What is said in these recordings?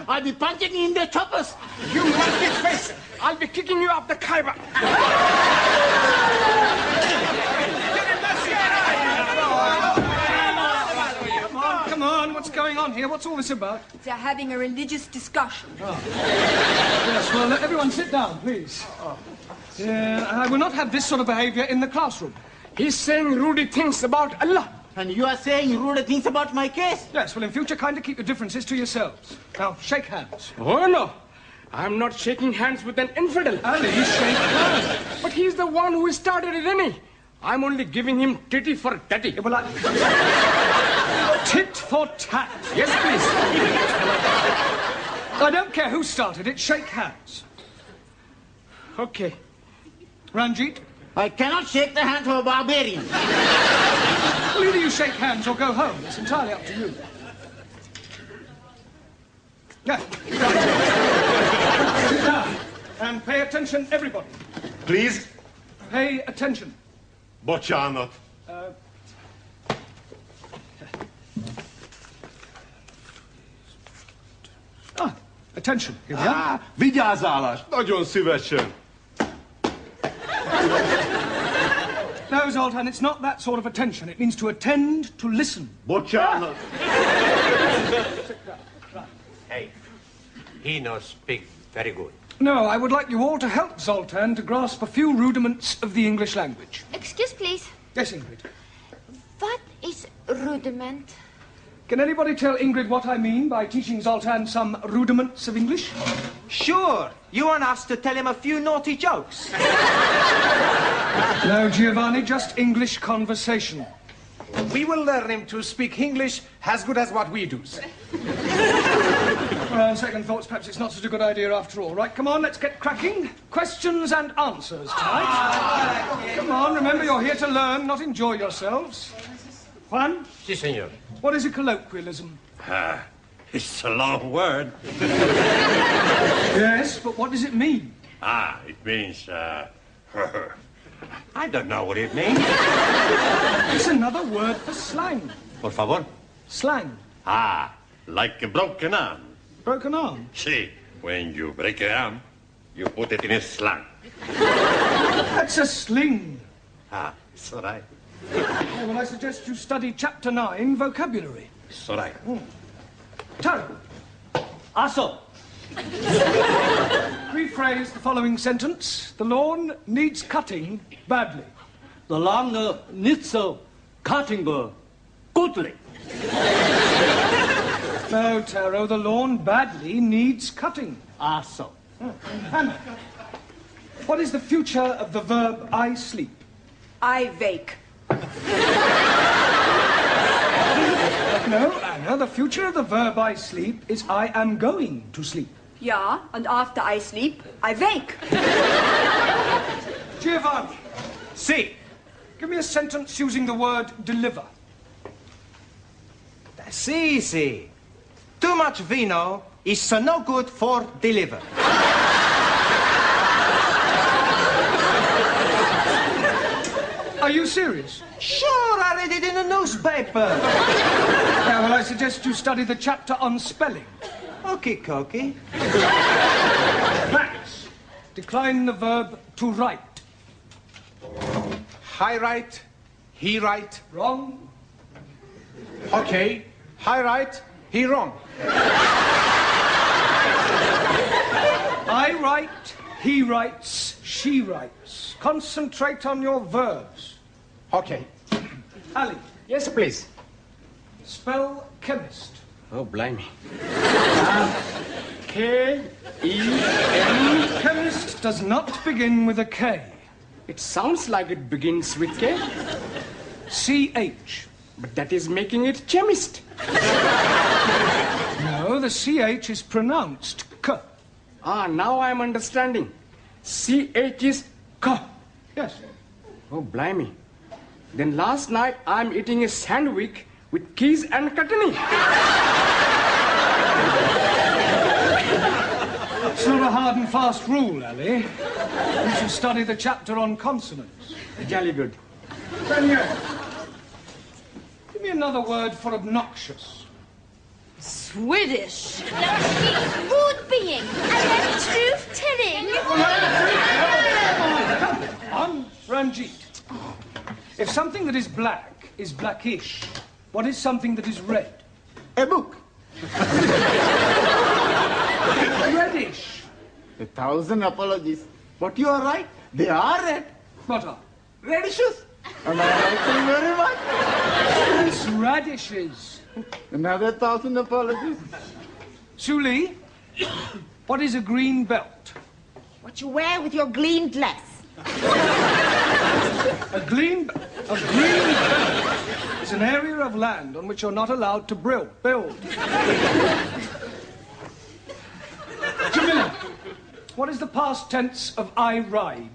I'll be punching in the choppers. You monkey face! I'll be kicking you off the Khyber. Come on, what's going on here? What's all this about? They're having a religious discussion. Oh. Yes, well, let everyone sit down, please. I will not have this sort of behavior in the classroom. He's saying rude things about Allah. And you are saying rude things about my case? Yes, well, in future, kindly keep your differences to yourselves. Now, shake hands. Oh, no. I'm not shaking hands with an infidel. Ali, shake hands. But he's the one who started it, isn't he? I'm only giving him titty for tatty. Yeah, well, tit for tat. Yes, please. I don't care who started it. Shake hands. Okay. Ranjit? I cannot shake the hand of a barbarian. Well, either you shake hands or go home. It's entirely up to you. Yeah. Sit down. And pay attention, everybody. Please? Pay attention. Bocsánat. Attention. Here we are. Vigyázálás. Nagyon szívesen. No, Zoltan, it's not that sort of attention. It means to attend, to listen. Bocsánat. Hey, he knows speak very good. No, I would like you all to help Zoltan to grasp a few rudiments of the English language. Excuse, please. Yes, Ingrid. What is rudiment? Can anybody tell Ingrid what I mean by teaching Zoltan some rudiments of English? Sure. You want us to tell him a few naughty jokes? No, Giovanni, just English conversation. We will learn him to speak English as good as what we do, sir. Well, on second thoughts, perhaps it's not such a good idea after all. Right, come on, let's get cracking. Questions and answers tonight. Come on, remember you're here to learn, not enjoy yourselves. Juan? Si, senor. What is a colloquialism? It's a long word. Yes, but what does it mean? It means, I don't know what it means. It's another word for slang. Por favor. Slang. Like a broken arm. Broken arm? See, when you break an arm, you put it in a sling. That's a sling. It's all right. Well, I suggest you study Chapter 9, vocabulary. It's all right. Taro. Aso. Rephrase the following sentence. The lawn needs cutting badly. The lawn needs cutting goodly. No, Taro, the lawn badly needs cutting. Aso. Hannah, what is the future of the verb I sleep? I wake. No, Anna, the future of the verb I sleep is I am going to sleep. Yeah, and after I sleep, I wake. Giovanni. Si. Give me a sentence using the word deliver. That's easy. Too much vino is no good for deliver. Are you serious? Sure, I read it in the newspaper. Yeah, well, I suggest you study the chapter on spelling. Okie dokie. Max, decline the verb to write. I write, he write. Wrong. Okay, I write, he wrong. I write, he writes, she writes. Concentrate on your verbs. Okay. Ali, Yes, please. spell chemist. Oh, blimey. K-E-M. Chemist does not begin with a K. It sounds like it begins with K, CH. but that is making it chemist. No, the CH is pronounced K. Ah, now I am understanding. C-H is K. Yes. Oh, blimey. Then last night I'm eating a sandwich with keys and chutney. It's not a hard and fast rule, Ali. You should study the chapter on consonants. Jolly good. Daniel, give me another word for obnoxious. Swedish. Rude being and truth-telling. I'm Ranjit. If something that is black is blackish, what is something that is red? A book. Reddish. 1,000 apologies. But you are right. They are red. What are? Radishes. And I like them very much. It's radishes. Another 1,000 apologies. Suli, what is a green belt? What you wear with your green dress. A green belt is an area of land on which you're not allowed to build. Jamila, what is the past tense of I ride?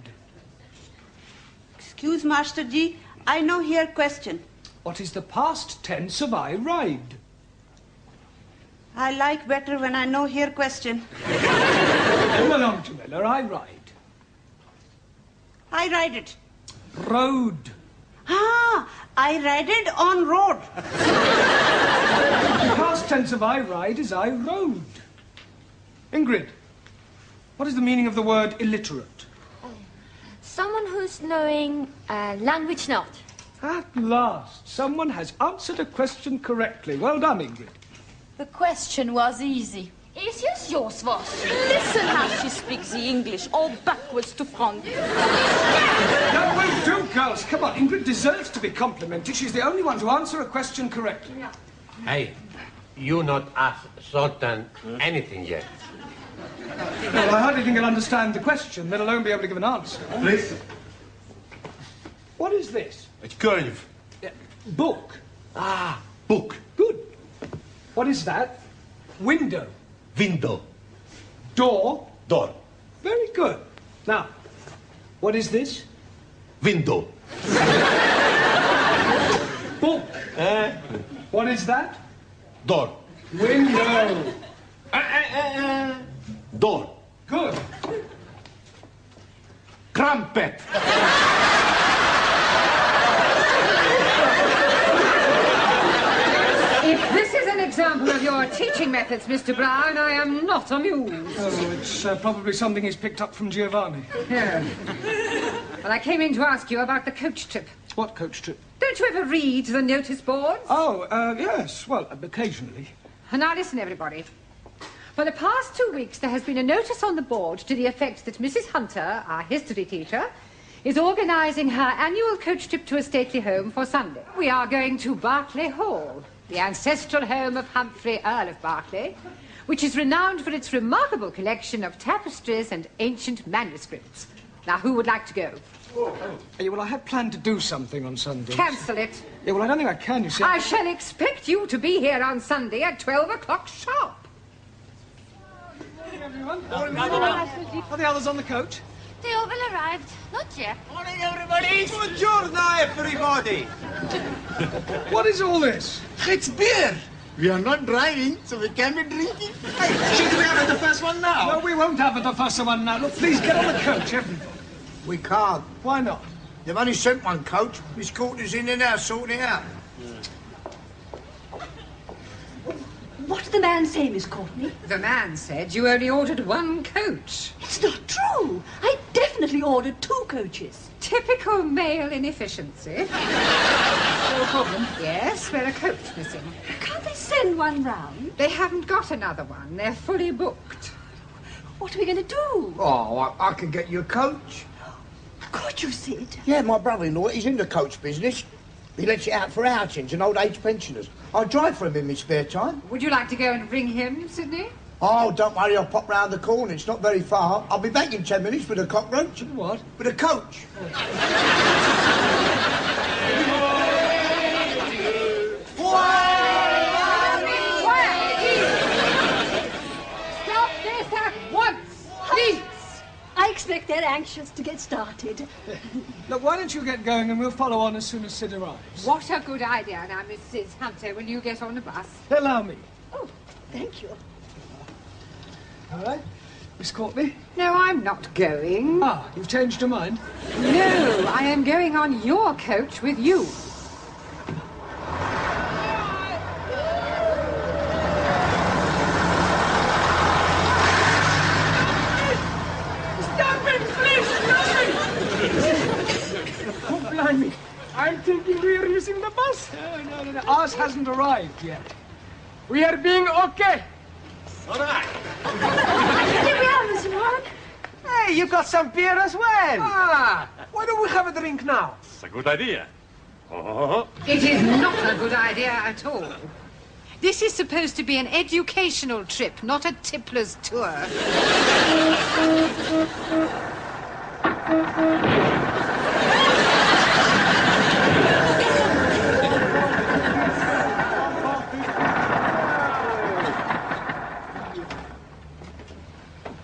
Excuse, Master Ji, I know here question. What is the past tense of I ride? I like better when I know here question. Come along, Jamila, I ride. I ride it. Road. Ah, I ride it on road. The past tense of I ride is I rode. Ingrid, what is the meaning of the word illiterate? Someone who's knowing language not. At last, someone has answered a question correctly. Well done, Ingrid. The question was easy. Is yours was? Listen how she speaks the English, all backwards to front. That will do, girls. Come on, Ingrid deserves to be complimented. She's the only one to answer a question correctly. Hey, you not asked Sultan anything yet. Well, I hardly think he'll understand the question, let alone be able to give an answer. Please. What is this? Egy könyv. Book. Book. Good. What is that? Window. Window. Door. Door. Very good. Now, what is this? Window. Book. What is that? Door. Window. Door. Good. Crumpet. If this is an example of your teaching methods, Mr. Brown, I am not amused. Oh, it's probably something he's picked up from Giovanni. Yeah. Well, I came in to ask you about the coach trip. What coach trip? Don't you ever read the notice boards? Oh, yes. Well, occasionally. Now listen, everybody. For the past 2 weeks, there has been a notice on the board to the effect that Mrs. Hunter, our history teacher, is organising her annual coach trip to a stately home for Sunday. We are going to Berkeley Hall, the ancestral home of Humphrey, Earl of Berkeley, which is renowned for its remarkable collection of tapestries and ancient manuscripts. Now, who would like to go? Yeah, well, I had planned to do something on Sunday. Cancel it. Yeah, well, I don't think I can, you see. I shall expect you to be here on Sunday at 12 o'clock sharp. Morning, everyone. Are the others on the coach? They all arrived. Not yet. Morning, everybody. Buongiorno, everybody. What is all this? It's beer. We are not driving, so we can be drinking. Hey, should we have the first one now? No, we won't have the fuss one now. Look, please get on the coach, everybody. We can't. Why not? They've only sent one coach. Miss Courtney's in there now, sorting it out. What did the man say, Miss Courtney? The man said you only ordered one coach. It's not true. I definitely ordered 2 coaches. Typical male inefficiency. No problem. Yes, we're a coach missing. Can't they send one round? They haven't got another one. They're fully booked. What are we going to do? Oh, I can get you a coach. Could you, Sid? Yeah, my brother-in-law, he's in the coach business. He lets it out for outings and old age pensioners. I drive for him in my spare time. Would you like to go and bring him, Sydney? Oh, don't worry, I'll pop round the corner. It's not very far. I'll be back in 10 minutes with a cockroach. What? With a coach. Stop this at once, please. I expect they're anxious to get started. Look, why don't you get going and we'll follow on as soon as Sid arrives. What a good idea. Now, Mrs. Hunter, will you get on the bus? Allow me. Oh, thank you. All right. Miss Courtney? No, I'm not going. Ah, you've changed your mind? No, I am going on your coach with you. Stop it, please! Stop it! Oh, blimey. I'm thinking we are using the bus. No. Ours hasn't arrived yet. We are being okay. All right. Here we are, Mr. Mark. Hey, you got some beer as well. Ah, why don't we have a drink now? It's a good idea. Oh. It is not a good idea at all. This is supposed to be an educational trip, not a tippler's tour.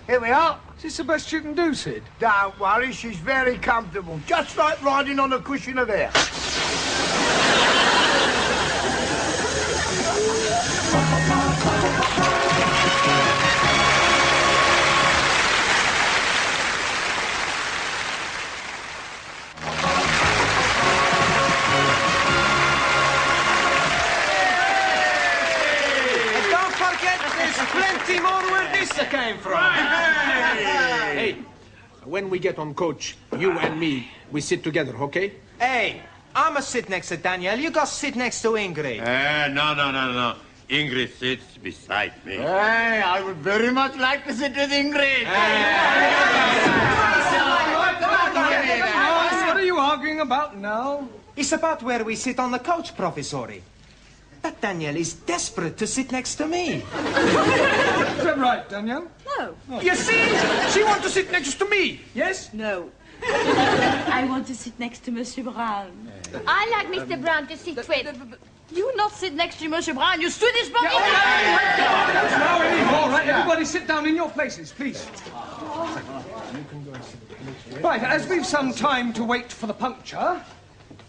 Here we are. Is this the best you can do, Sid? Don't worry, she's very comfortable. Just like riding on a cushion of air. And don't forget, there's plenty more where this came from. Hey, when we get on coach, you and me, we sit together, okay? Hey, I'ma sit next to Daniel. You go sit next to Ingrid. No. Ingrid sits beside me. Hey, I would very much like to sit with Ingrid. What are you arguing about now? It's about where we sit on the coach, Professori. That Daniel is desperate to sit next to me. Is that right, Danielle? No. You see? She wants to sit next to me, yes? No. I want to sit next to Monsieur Brown. I like Mr. Brown to sit with. You not sit next to Monsieur Brown. You Swedish boy. Now anymore, right? Everybody sit down in your places, please. Right, as we've some time to wait for the puncture,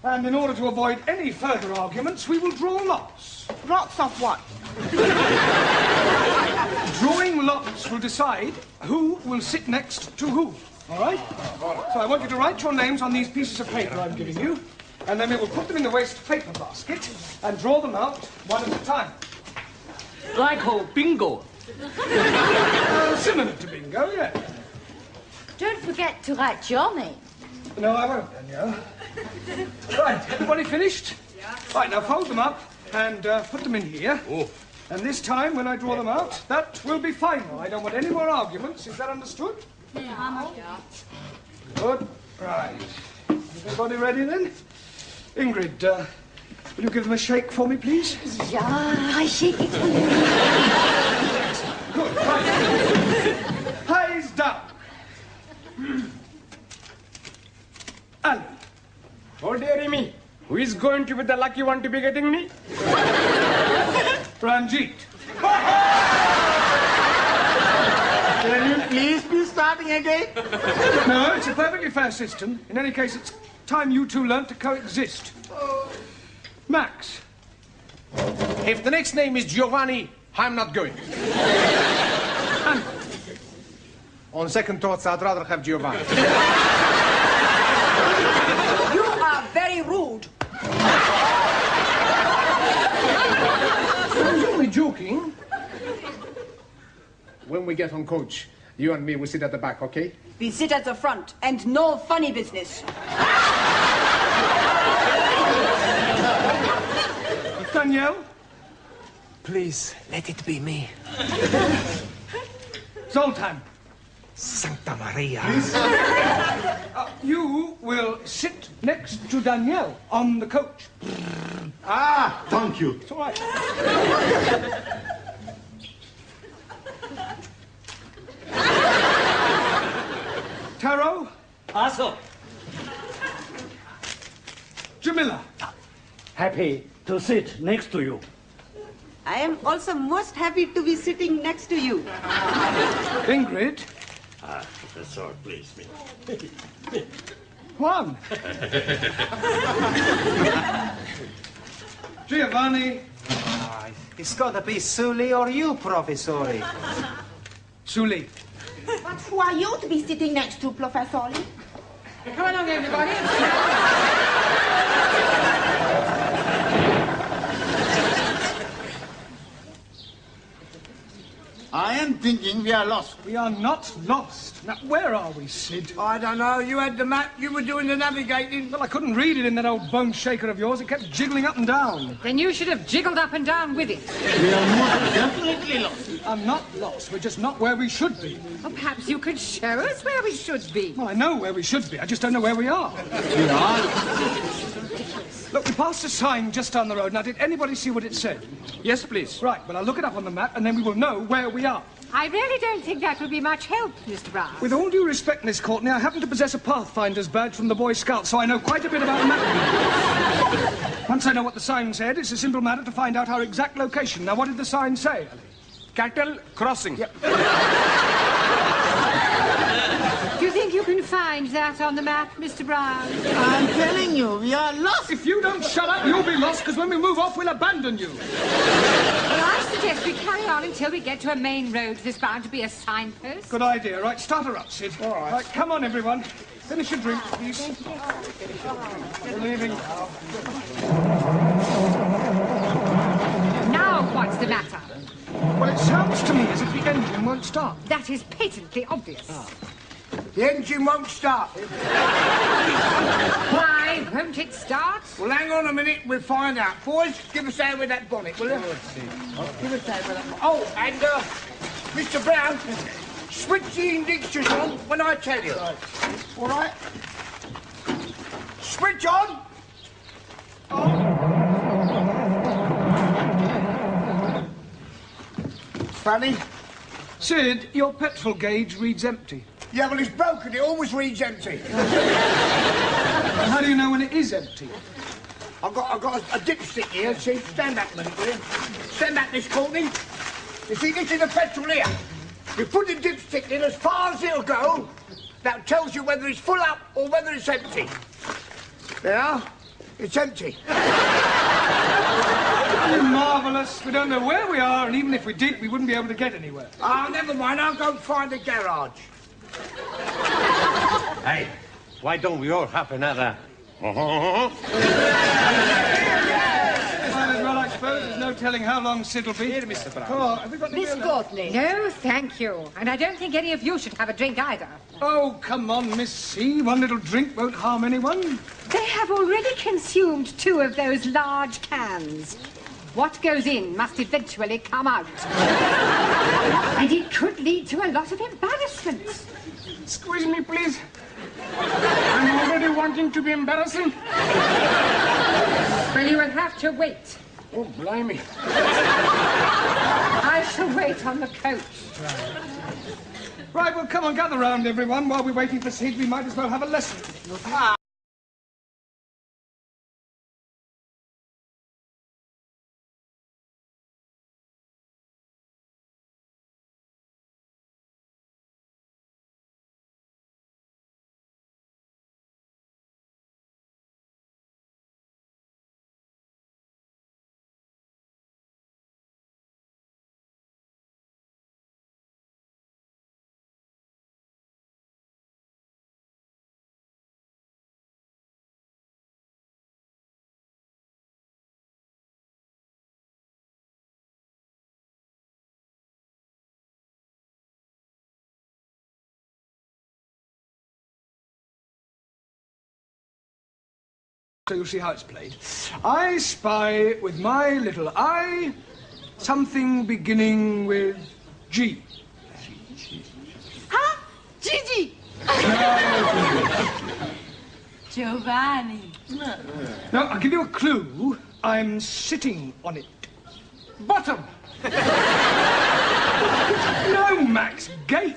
and in order to avoid any further arguments, we will draw lots. Lots of what? Drawing lots will decide who will sit next to who. All right? So I want you to write your names on these pieces of paper I'm giving you, and then we will put them in the waste paper basket and draw them out one at a time. Like whole bingo. Similar to bingo, yeah. Don't forget to write your name. No, I won't, Danielle. Right, everybody finished? Yeah. Right, now fold them up and put them in here. Oh. And this time, when I draw them out, that will be final. I don't want any more arguments. Is that understood? Yeah. Good. Right. Is everybody ready then? Ingrid, will you give them a shake for me, please? Yeah, I shake it for you. Good. Right. Eyes down. Alan. Oh, dearie me. Who is going to be the lucky one to be getting me? Ranjit. Can you please be starting again? No, it's a perfectly fair system. In any case, it's time you two learnt to coexist. Max. If the next name is Giovanni, I'm not going. On second thoughts, I'd rather have Giovanni. You are very rude. I was only joking. When we get on coach, you and me will sit at the back, okay? We sit at the front, and no funny business. Danielle. Please, let it be me. Zoltan. Santa Maria. You will sit next to Danielle on the coach. Ah, thank you. It's all right. happy to sit next to you. I am also most happy to be sitting next to you. Ingrid. Professor, please. Juan. Giovanni. It's got to be Sully or you, Professore. Sully. But who are you to be sitting next to, Professor? Come along, everybody. I am thinking we are lost. We are not lost. Now, where are we, Sid? I don't know. You had the map. You were doing the navigating. Well, I couldn't read it in that old bone shaker of yours. It kept jiggling up and down. Then you should have jiggled up and down with it. We are most definitely lost. I'm not lost. We're just not where we should be. Well, perhaps you could show us where we should be. Well, I know where we should be. I just don't know where we are. We are. Look, we passed a sign just down the road. Now, did anybody see what it said? Yes, please. Right, well, I'll look it up on the map, and then we will know where we are. I really don't think that would be much help, Mr. Brown. With all due respect, Miss Courtney, I happen to possess a Pathfinder's badge from the Boy Scouts, so I know quite a bit about mapping. Once I know what the sign said, it's a simple matter to find out our exact location. Now, what did the sign say? Cattle crossing. Yep. Do you think you can find that on the map, Mr. Brown? I'm telling you, we are lost. If you don't shut up, you'll be lost, because when we move off, we'll abandon you. Well, I suggest we carry on until we get to a main road. There's bound to be a signpost. Good idea. Right, start her up, Sid. All right. Right, come on, everyone. Finish your drink, please. We're leaving. Now what's the matter? Well, it sounds to me as if the engine won't start. That is patently obvious. The engine won't start. Why won't it start? Well, hang on a minute. We'll find out. Boys, give us a hand with that bonnet, will you? Give us a hand with that bonnet. Oh, and, Mr. Brown, switch the indicators on when I tell you. All right? Switch on. Funny. Sid, your petrol gauge reads empty. Yeah, well, it's broken. It always reads empty. How do you know when it is empty? I've got a dipstick here. See, stand back a minute, will you? Stand back, Miss Courtney. You see, this is the petrol here. You put the dipstick in as far as it'll go. That tells you whether it's full up or whether it's empty. There, it's empty. Marvellous. We don't know where we are, and even if we did, we wouldn't be able to get anywhere. Ah, never mind. I'll go and find a garage. Hey, why don't we all have another? Might as well, I suppose. There's no telling how long Sid'll be. Here, Mr. Brown. Oh, have we got any Miss Courtney. No, thank you. And I don't think any of you should have a drink either. Oh, come on, Miss C. One little drink won't harm anyone. They have already consumed 2 of those large cans. What goes in must eventually come out. And it could lead to a lot of embarrassment. Squeeze me, please. I'm already wanting to be embarrassing. Well, you will have to wait. Oh, blimey. I shall wait on the coach. Right, well, come on, gather round, everyone. While we're waiting for Sid, we might as well have a lesson. So you'll see how it's played. I spy with my little eye something beginning with G. Huh? Gigi! Giovanni. Now, I'll give you a clue. I'm sitting on it. Bottom. No, Max. Gate.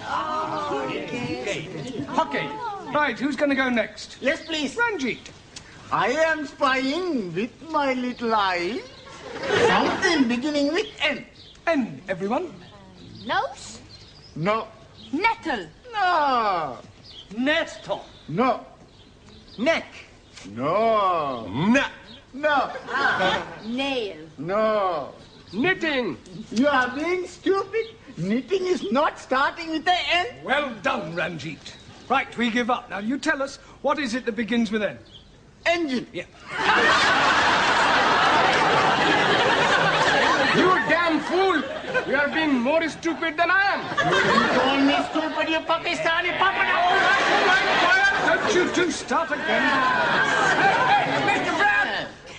Oh, Gate. Hockey. Right, who's going to go next? Yes, please. Ranjit. I am spying with my little eye something beginning with N. N, everyone. Nose? No. Nettle. No. Nestor. No. Neck. No. Nut. No. Nail. No. Knitting. You are being stupid. Knitting is not starting with the N. Well done, Ranjit. Right, we give up. Now, you tell us, what is it that begins with N? Engine. Yeah. You damn fool! You are being more stupid than I am. You call me stupid, you Pakistani puppet. All right, quiet. Don't you two start again. Hey, Mr. Brown!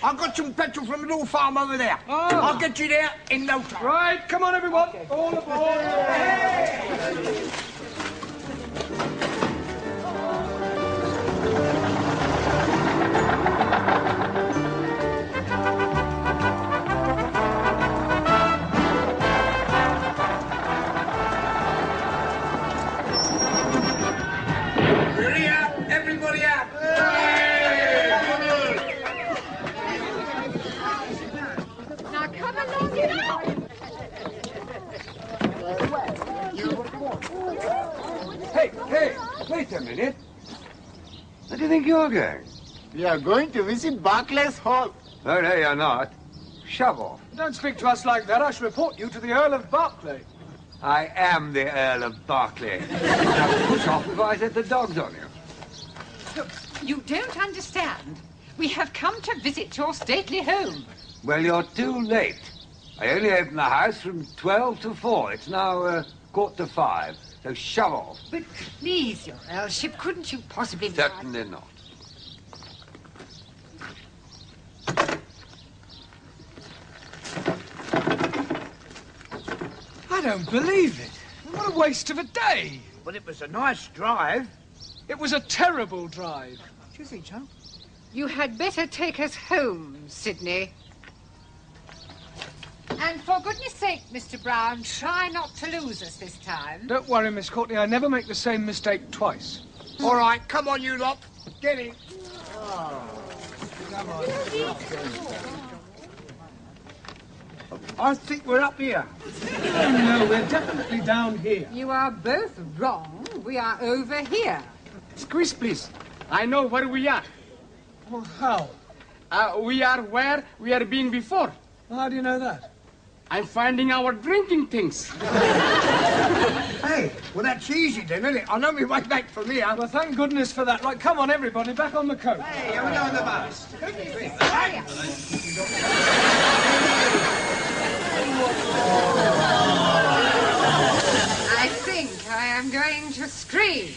I've got some petrol from a little farm over there. Oh. I'll get you there in no time. Right, come on, everyone. All aboard. Hurry up, everybody up. Now come along, you know. Hey, wait a minute. Where do you think you're going? We are going to visit Barclays Hall. Oh, no, you're not. Shove off. Don't speak to us like that. I shall report you to the Earl of Berkeley. I am the Earl of Berkeley. Now, push off before I set the dogs on you. Look, you don't understand. We have come to visit your stately home. Well, you're too late. I only open the house from 12 to 4. It's now 4:45. So shove off. But please, your Earlship, couldn't you possibly... Certainly not. I don't believe it. What a waste of a day. But it was a nice drive. It was a terrible drive. Do you think so? You had better take us home, Sidney. And for goodness sake, Mr. Brown, try not to lose us this time. Don't worry, Miss Courtney. I never make the same mistake twice. All right, come on, you lot. Get in. I think we're up here. Oh, no, we're definitely down here. You are both wrong. We are over here. Squeeze, please. I know where we are. Well, how? We are where we have been before. How do you know that? I'm finding our drinking things. Hey, well, that's easy then, isn't it? I know my way back from here. Well, thank goodness for that. Right, come on, everybody, back on the coach. Hey, here we go on the bus. I think I am going to scream.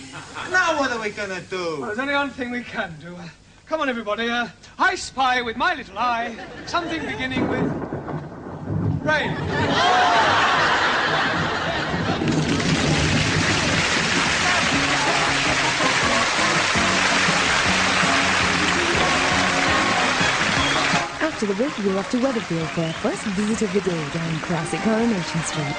Now what are we going to do? Well, there's only one thing we can do. Come on, everybody. I spy with my little eye something beginning with rain. After the break, we're off to Weatherfield for our first visit of the day down classic Coronation Street.